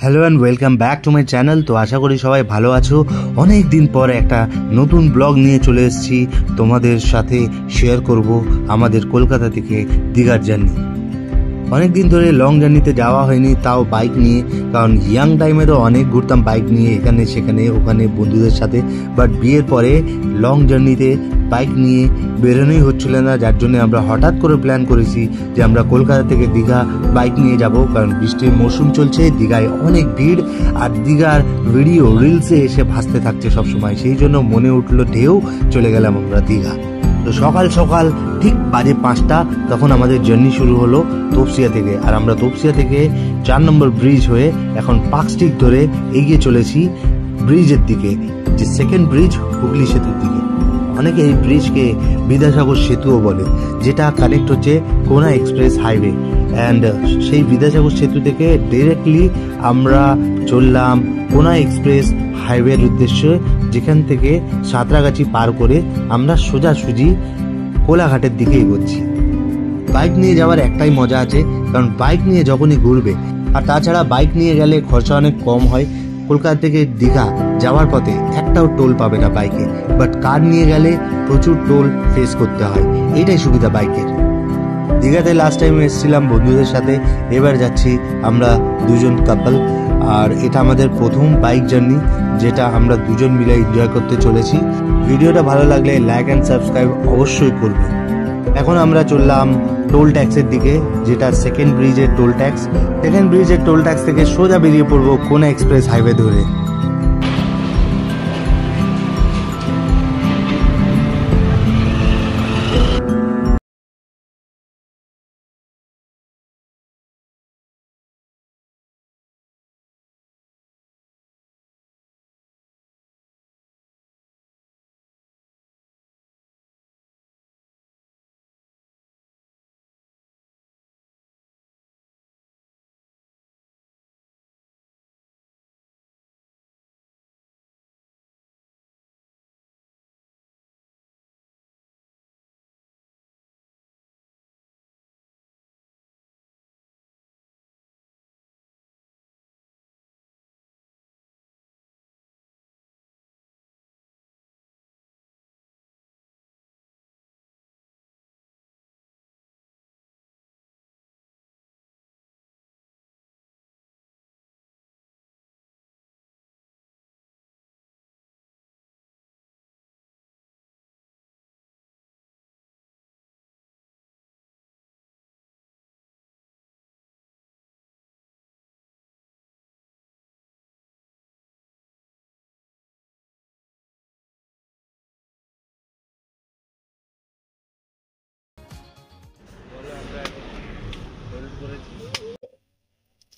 Hello and welcome back to my channel. তো আশা করি সবাই ভালো আছো। অনেক দিন পর একটা নতুন ব্লগ নিয়ে চলে এসেছি, তোমাদের সাথে শেয়ার করব আমাদের কলকাতা থেকে দীঘার জার্নি। অনেক দিন ধরে লং জার্নিতে যাওয়া হয়নি, তাও বাইক নিয়ে, কারণ ইয়াং টাইমে তো অনেক ঘুরতাম বাইক নিয়ে এখানে সেখানে ওখানে বন্ধুদের সাথে, বাট বিয়ের পরে লং জার্নিতে বাইক নিয়ে বেরোনোই হচ্ছিল না, যার জন্য আমরা হঠাৎ করে প্ল্যান করেছি যে আমরা কলকাতা থেকে দীঘা বাইক নিয়ে যাব। কারণ বৃষ্টির মৌসুম চলছে, দীঘায় অনেক ভিড়, আর দীঘার ভিডিও রিলসে এসে ভাসতে থাকছে সবসময়, সেই জন্য মনে উঠলো ঢেউ, চলে গেলাম আমরা দীঘা। তো সকাল সকাল ঠিক বাজে 5টা, তখন আমাদের জার্নি শুরু হলো তপসিয়া থেকে। আর আমরা তপসিয়া থেকে 4 নম্বর ব্রিজ হয়ে এখন পার্ক স্ট্রিট ধরে এগিয়ে চলেছি ব্রিজের দিকে, যে সেকেন্ড ব্রিজ হুগলি সেতুর দিকে। অনেকে এই ব্রিজকে বিদ্যাসাগর সেতুও বলে, যেটা কানেক্ট হচ্ছে কোনা এক্সপ্রেস হাইওয়ে। অ্যান্ড সেই বিদ্যাসাগর সেতু থেকে ডিরেক্টলি আমরা চললাম কোনা এক্সপ্রেস হাইওয়ের উদ্দেশ্যে, যেখান থেকে সাঁতরাগাছি পার করে আমরা সোজাসুজি কোলাঘাটের দিকে এগোচ্ছি। বাইক নিয়ে যাওয়ার একটাই মজা আছে, কারণ বাইক নিয়ে যখনই ঘুরবে, আর তাছাড়া বাইক নিয়ে গেলে খরচা অনেক কম হয়। কলকাতা থেকে দীঘা যাওয়ার পথে একটাও টোল পাবে না বাইকে, বাট কার নিয়ে গেলে প্রচুর টোল ফেস করতে হয়, এটাই সুবিধা বাইকের। দীঘাতে লাস্ট টাইম এসেছিলাম বন্ধুদের সাথে, এবার যাচ্ছি আমরা দুজন কাপল। আর এটা আমাদের প্রথম বাইক জার্নি, যেটা আমরা দুজন মিলে এনজয় করতে চলেছি। ভিডিওটা ভালো লাগলে লাইক অ্যান্ড সাবস্ক্রাইব অবশ্যই করবে। এখন আমরা চললাম টোল ট্যাক্সের দিকে, যেটা সেকেন্ড ব্রিজের টোল ট্যাক্স। সেকেন্ড ব্রিজের টোল ট্যাক্স থেকে সোজা বেরিয়ে পড়বো কোনা এক্সপ্রেস হাইওয়ে ধরে।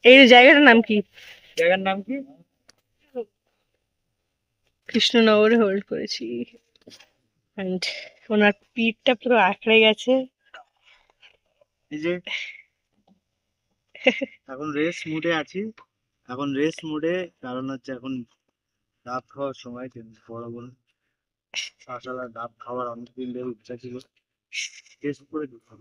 এই জায়গাটার নাম কি? জায়গার নাম কি? কৃষ্ণনগরে হোল্ড করেছি। এন্ড ওনার পিঠটা পুরো আঁকড়ে গেছে। এই যে এখন রেস মুডে আছি, এখন রেস মুডে, কারণ হচ্ছে এখন ডাব খাওয়ার সময়। বড় বড় শাঁসালা ডাব খাওয়ার অনেকদিন ধরে ইচ্ছা ছিল, টেস্ট করে দিতাম।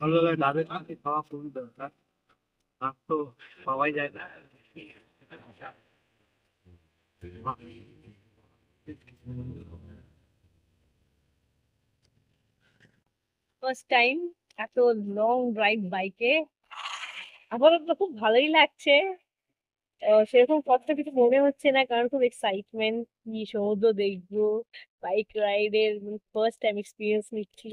ভালো লাগে, ডাবের সাথে খাওয়া খুবই দরকার, ডাব তো পাওয়াই যায় না। ফার্স্ট টাইম এত লং ড্রাইভ বাইকে, আপাতত খুব ভালোই লাগছে। সেরকম কষ্ট কিছু মনে হচ্ছে না, কারণ খুব এক্সাইটমেন্ট, কি সমুদ্র দেখবো, বাইক রাইডের ফার্স্ট টাইম এক্সপিরিয়েন্স নিচ্ছি।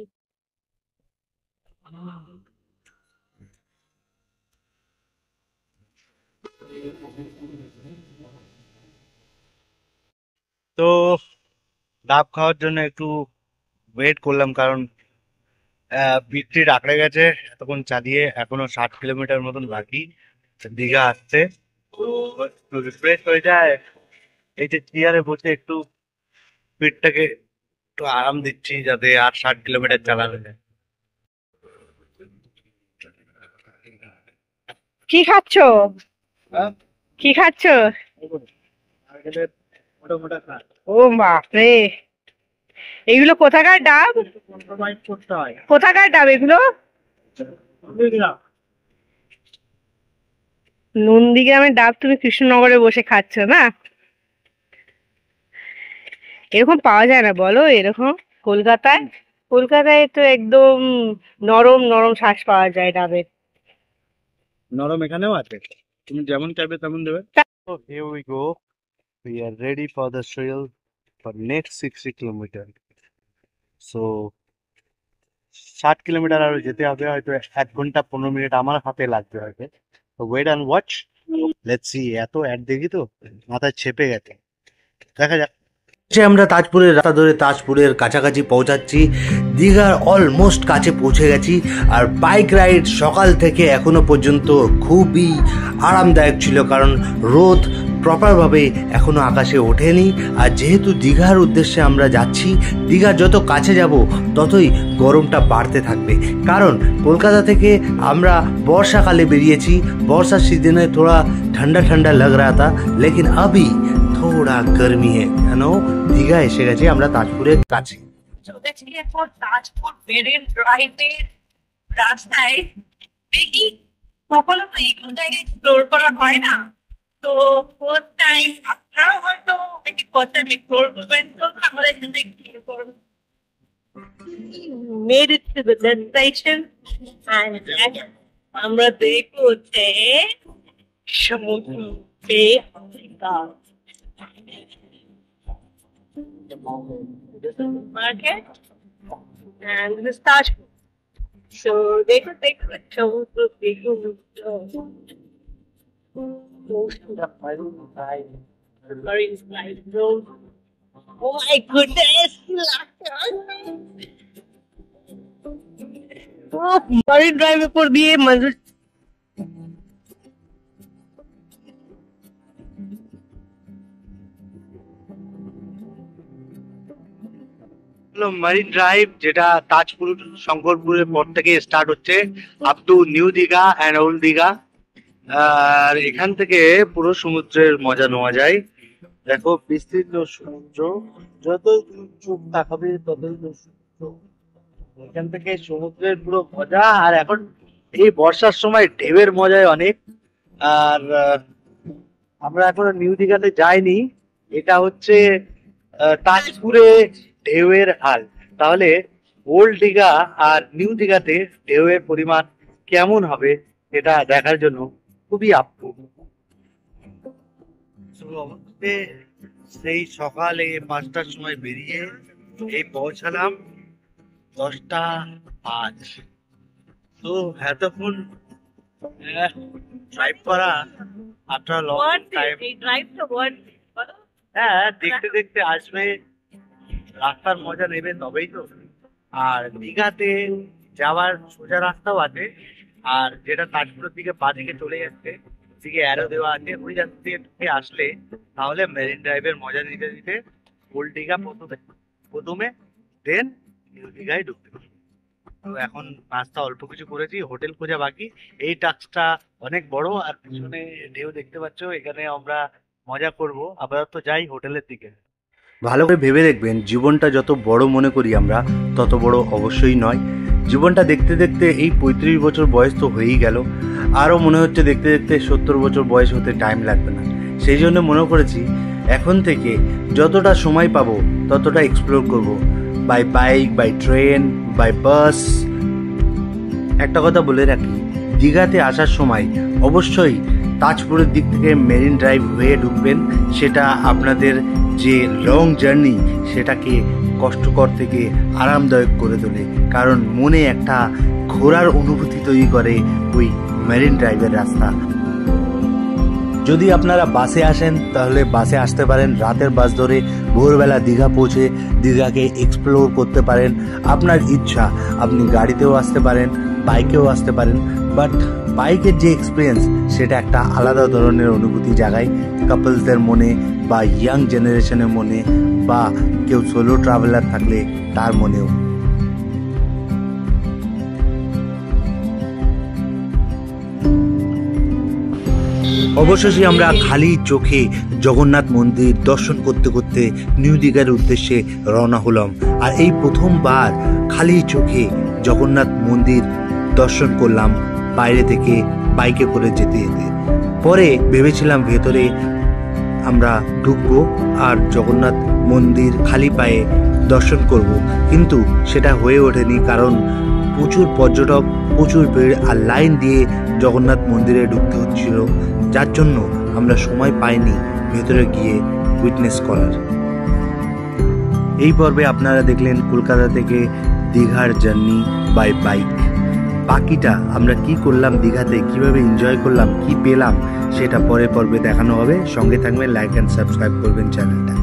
তো ডাব খাওয়ার জন্য একটু ওয়েট করলাম, কারণ বৃষ্টি আঁকড়ে গেছে। এতক্ষণ চালিয়ে এখনো 60 কিলোমিটার মতন বাকি দীঘা আসতে। একটু রিফ্রেশ হয়ে যায়, এই যে চেয়ারে বসে একটু পিঠটাকে একটু আরাম দিচ্ছি, যাতে আর 60 কিলোমিটার চালানো যায়। কি খাচ্ছো? হ্যাঁ, কি খাচ্ছো? নারকেলের মোটা মোটা কাঠ। ও বাপরে, এগুলো কোথাকার ডাব? কোথাকার ডাব এগুলো? নন্দীগ্রামের ডাব তুমি কৃষ্ণনগরে বসে খাচ্ছ না? এরকম পাওয়া যায় না বলো, এরকম কলকাতায়? কলকাতায় তো একদম নরম নরম শ্বাস পাওয়া যায় ডাবের। নরম এখানেও আছে, তুমি যেমন চাইবে তেমন দেবে। So here we go. We are ready for the trail for next 60 kilometer. So 60 kilometre আর যেতে হবে, হয়তো 1 ঘন্টা 15 মিনিট আমার হাতে লাগবে হয়তো। তো wait and watch, let's see. এত অ্যাড দেখি তো মাথায় ছেপে গেছে, দেখা যাক। আমরা তাজপুরের রাস্তা ধরে তাজপুরের কাছাকাছি পৌঁছাচ্ছি, দীঘার অলমোস্ট কাছে পৌঁছে গেছি। আর বাইক রাইড সকাল থেকে এখনো পর্যন্ত খুবই আরামদায়ক ছিল, কারণ রোদ প্রপারভাবে এখনো আকাশে ওঠেনি। আর যেহেতু দীঘার উদ্দেশ্যে আমরা যাচ্ছি, দীঘার যত কাছে যাব ততই গরমটা বাড়তে থাকবে, কারণ কলকাতা থেকে আমরা বর্ষাকালে বেরিয়েছি। বর্ষার সিজনে थोड़ा ठंडा ठंडा लग रहा था, लेकिन अभी थोड़ा गर्मी है। কেন দীঘা এসে গেছি আমরা তাজপুরের কাছে। এখন তাজপুর মেরিন ড্রাইভের রাস্তায় দেখি কখনো তো এই জায়গায় এক্সপ্লোর করা হয় না, তো ফার্স্ট টাইম আপনারাও হয়তো ফার্স্ট টাইম এক্সপ্লোর করবেন, তো আমরা এখান থেকে এক্সপ্লোর করবো। Made it to the destination and আমরা দেখবো যে সমুদ্র market and this is Tajpur. So they could take the সমুদ্র দেখুন। Oh my goodness! Marine Drive উপর দিয়ে মঞ্জুর মারিন ড্রাইভ, যেটা তাজপুর শঙ্করপুরের পর থেকে স্টার্ট হচ্ছে up to new Digha and old Digha. আর এখান থেকে পুরো সমুদ্রের মজা নেওয়া যায়। দেখো বিস্তীর্ণ সমুদ্র, যতই তুমি চোখ তাকাবে ততই সমুদ্র। এখান থেকে সমুদ্রের পুরো মজা। আর এখন এই বর্ষার সময় ঢেউয়ের মজায় অনেক। আর আমরা এখনো নিউ দীঘাতে যাইনি, এটা হচ্ছে তাজপুরে ঢেউয়ের হাল। তাহলে ওল্ড দীঘা আর নিউ দীঘাতে ঢেউয়ের পরিমাণ কেমন হবে এটা দেখার জন্য খুবই আপ্লুত। সেই সকালে 5টার সময় বেরিয়ে এই পৌঁছালাম 10টা 5। তো এতক্ষণ ড্রাইভ করা আফটার লং টাইম। হ্যাঁ, দেখতে দেখতে আসবে, রাস্তার মজা নেবে তবেই তো। আর দীঘাতে যাওয়ার সোজা রাস্তাও আছে, আর যেটা তাজপুরের দিকে বাঁদিকে চলে যাচ্ছে, দিকে অ্যারো দেওয়া আছে, ওই রাস্তা দিয়ে ঢুকে আসলে তাহলে মেরিন ড্রাইভের মজা নিতে নিতে ওল্ড দীঘা প্রথমে দেন নিউ দীঘায় ঢুকতে পারবে। তো এখন রাস্তা অল্প কিছু করেছি, হোটেল খোঁজা বাকি। এই টাস্কটা অনেক বড়। আর পিছনে ঢেউ দেখতে পাচ্ছ, এখানে আমরা মজা করব। আপাতত যাই হোটেলের দিকে। ভালো করে ভেবে দেখবেন, জীবনটা যত বড় মনে করি আমরা তত বড় অবশ্যই নয়। জীবনটা দেখতে দেখতে এই 35 বছর বয়স তো হয়েই গেল, আরও মনে হচ্ছে দেখতে দেখতে 70 বছর বয়স হতে টাইম লাগবে না। সেই জন্য মনে করেছি এখন থেকে যতটা সময় পাবো ততটা এক্সপ্লোর করব, by bike, by train, by bus. একটা কথা বলে রাখি, দীঘাতে আসার সময় অবশ্যই তাজপুরের দিক থেকে মেরিন ড্রাইভ হয়ে ঢুকবেন। সেটা আপনাদের যে লং জার্নি সেটাকে কষ্টকর থেকে আরামদায়ক করে তোলে, কারণ মনে একটা ঘোরার অনুভূতি তৈরি করে ওই মেরিন ড্রাইভের রাস্তা। যদি আপনারা বাসে আসেন তাহলে বাসে আসতে পারেন, রাতের বাস ধরে ভোরবেলা দীঘা পৌঁছে দীঘাকে এক্সপ্লোর করতে পারেন। আপনার ইচ্ছা, আপনি গাড়িতেও আসতে পারেন, বাইকেও আসতে পারেন। বাট বাইকের যে এক্সপিরিয়েন্স সেটা একটা আলাদা ধরনের অনুভূতি জাগায় কাপলসদের মনে, বা ইয়াং জেনারেশনের মনে, বা কেউ সোলো ট্রাভেলার থাকলে তার মনেও। অবশেষে আমরা খালি চোখে জগন্নাথ মন্দির দর্শন করতে করতে নিউ দীঘার উদ্দেশ্যে রওনা হলাম। আর এই প্রথমবার খালি চোখে জগন্নাথ মন্দির দর্শন করলাম বাইরে থেকে বাইকে করে যেতে যেতে। পরে ভেবেছিলাম ভেতরে আমরা ঢুকবো আর জগন্নাথ মন্দির খালি পায়ে দর্শন করব, কিন্তু সেটা হয়ে ওঠেনি, কারণ প্রচুর পর্যটক, প্রচুর ভিড় আর লাইন দিয়ে জগন্নাথ মন্দিরে ঢুকতে হচ্ছিল, যার জন্য আমরা সময় পাইনি ভেতরে গিয়ে উইটনেস করার। এই পর্বে আপনারা দেখলেন কলকাতা থেকে দীঘার জার্নি বাই বাইক। বাকিটা আমরা কি করলাম দীঘাতে, কিভাবে এনজয় করলাম, কি পেলাম, সেটা পরের পর্বে দেখানো হবে। সঙ্গে থাকবেন, লাইক অ্যান্ড সাবস্ক্রাইব করবেন চ্যানেলটা।